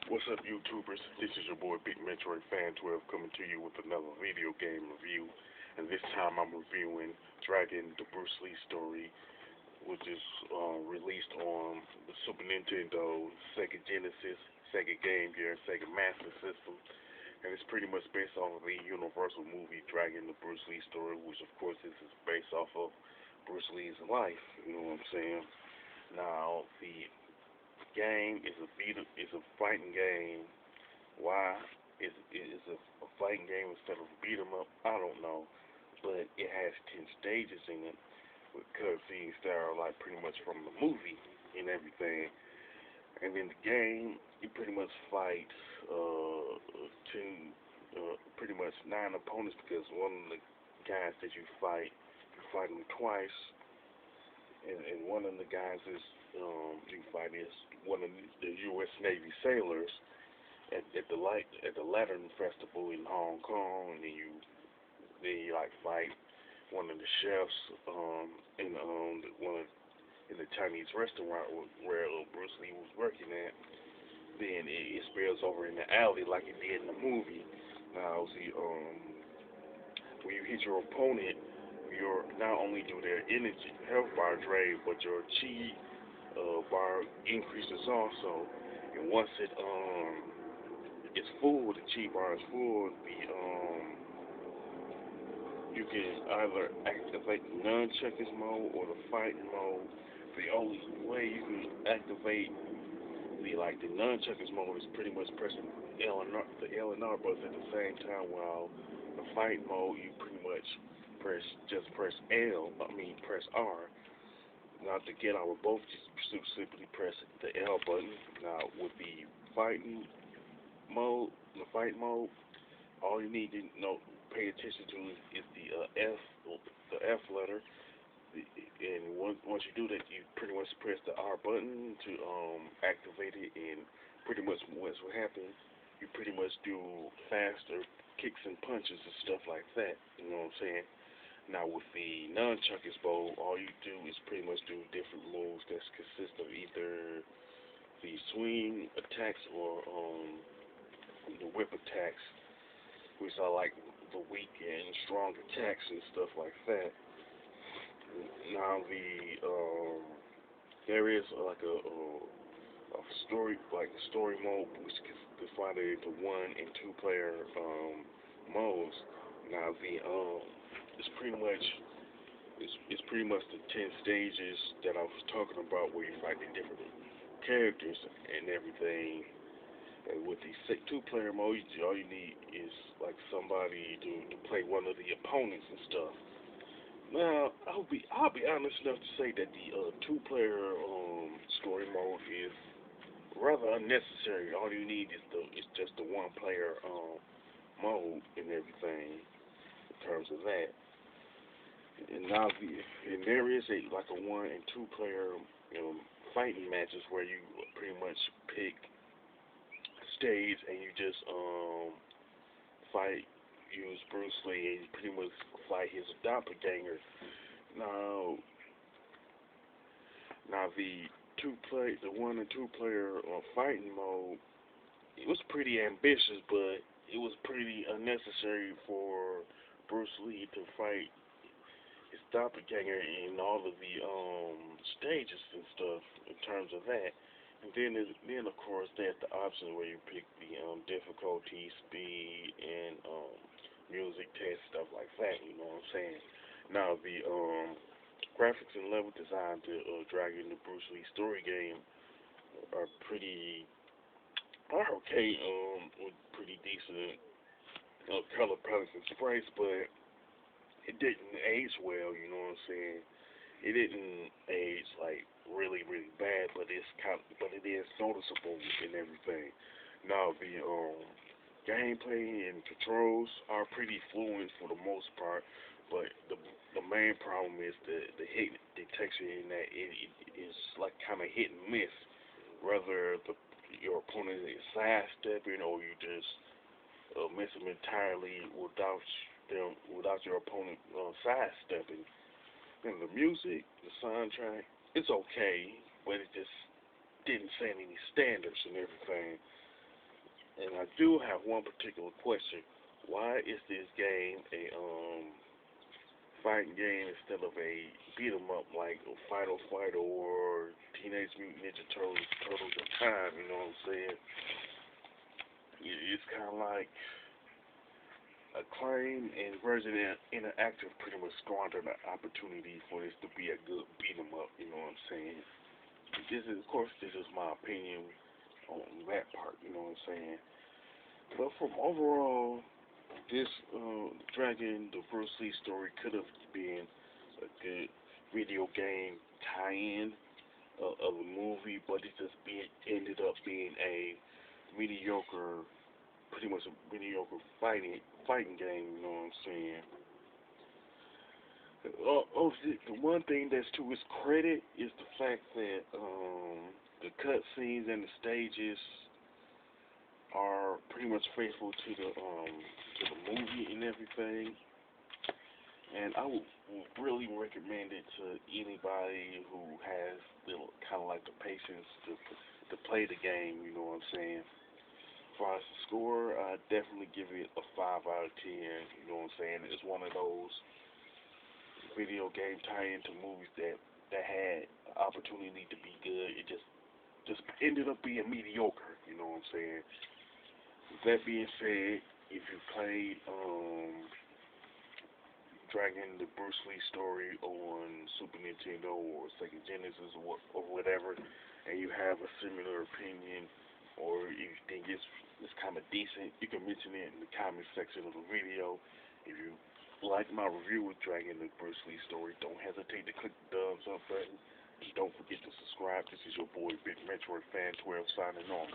What's up, YouTubers? This is your boy Big Metroid Fan 12 coming to you with another video game review. And this time I'm reviewing Dragon the Bruce Lee story, which is released on the Super Nintendo, Sega Genesis, Sega Game Gear, Sega Master System. And it's pretty much based off of the Universal movie Dragon the Bruce Lee story, which of course this is based off of Bruce Lee's life. You know what I'm saying? Now, the game is a fighting game. Why is a fighting game instead of beat 'em up? I don't know, but it has 10 stages in it with cutscenes that are like pretty much from the movie and everything. And in the game, you pretty much fight two, pretty much 9 opponents because one of the guys that you fight him twice, and one of the guys is you fight is one of the U.S. Navy sailors at the Lantern Festival in Hong Kong, and then you like fight one of the chefs in one of in the Chinese restaurant where Bruce Lee was working at. Then it spills over in the alley like it did in the movie. Now see, when you hit your opponent, your not only do their energy health bar drain, but your chi bar increases also. And once it's full, the chi bar is full. You can either activate the nunchuckers mode or the fighting mode. The only way you can activate the nunchuckers mode is pretty much pressing the L and R buttons at the same time, while the fight mode you pretty much press press R. Now to get out of both, just simply press the L button. Now with the fight mode, all you need to pay attention to is the F letter. And once you do that, you pretty much press the R button to activate it. And pretty much what happens, you pretty much do faster kicks and punches and stuff like that. You know what I'm saying? Now with the nunchuckers bowl, all you do is pretty much do different moves that consist of either the swing attacks or the whip attacks, which are like the weak and strong attacks and stuff like that. Now there is a story mode which is divided into 1 and 2 player modes. Now it's pretty much the 10 stages that I was talking about, where you fight the different characters and everything. And with the 2 player mode, all you need is like somebody to play one of the opponents and stuff. Now I'll be honest enough to say that the 2 player story mode is rather unnecessary. All you need is just the 1 player mode and everything in terms of that. And now there is a 1 and 2 player fighting matches where you pretty much pick stage and you just use Bruce Lee and you pretty much fight his doppelganger. Now the 1 and 2 player fighting mode, it was pretty ambitious, but it was pretty unnecessary for Bruce Lee to fight his doppelganger in all of the stages and stuff in terms of that. And then of course there's the option where you pick the difficulty, speed, and music test, stuff like that. You know what I'm saying? Now the graphics and level design to Dragon the Bruce Lee story game are okay, with pretty decent color palettes and sprites, but it didn't age well. You know what I'm saying? It didn't age like really bad, but it is noticeable and everything. Now the gameplay and controls are pretty fluent for the most part, but the main problem is the hit detection in that it is like kind of hit and miss. Whether your opponent is sidestepping or you just miss them entirely without your opponent sidestepping. And the music, the soundtrack, it's okay, but it just didn't set any standards and everything. And I do have one particular question. Why is this game a fighting game instead of a beat 'em up like Final Fight or Teenage Mutant Ninja Turtles in Time? You know what I'm saying? It's kind of like Acclaim and Virgin Interactive pretty much squandered the opportunity for this to be a good beat 'em up. You know what I'm saying? This is, of course, this is my opinion on that part. You know what I'm saying? But from overall, this Dragon, the Bruce Lee story could have been a good video game tie-in of a movie, but it just ended up being a mediocre, pretty much a mediocre fighting game. You know what I'm saying? The one thing that's to his credit is the fact that the cutscenes and the stages are pretty much faithful to the movie and everything. And I would really recommend it to anybody who has kind of like the patience to play the game. You know what I'm saying? As far as the score, I definitely give it a 5 out of 10. You know what I'm saying? It's one of those video game tie-in to movies that had opportunity to be good. It just ended up being mediocre. You know what I'm saying? With that being said, if you played Dragon the Bruce Lee story on Super Nintendo or Sega Genesis or whatever, and you have a similar opinion or you think it's kind of decent, you can mention it in the comment section of the video. If you like my review of Dragon the Bruce Lee story, don't hesitate to click the thumbs up button. Just don't forget to subscribe. This is your boy Big Metroid Fan 12 signing off.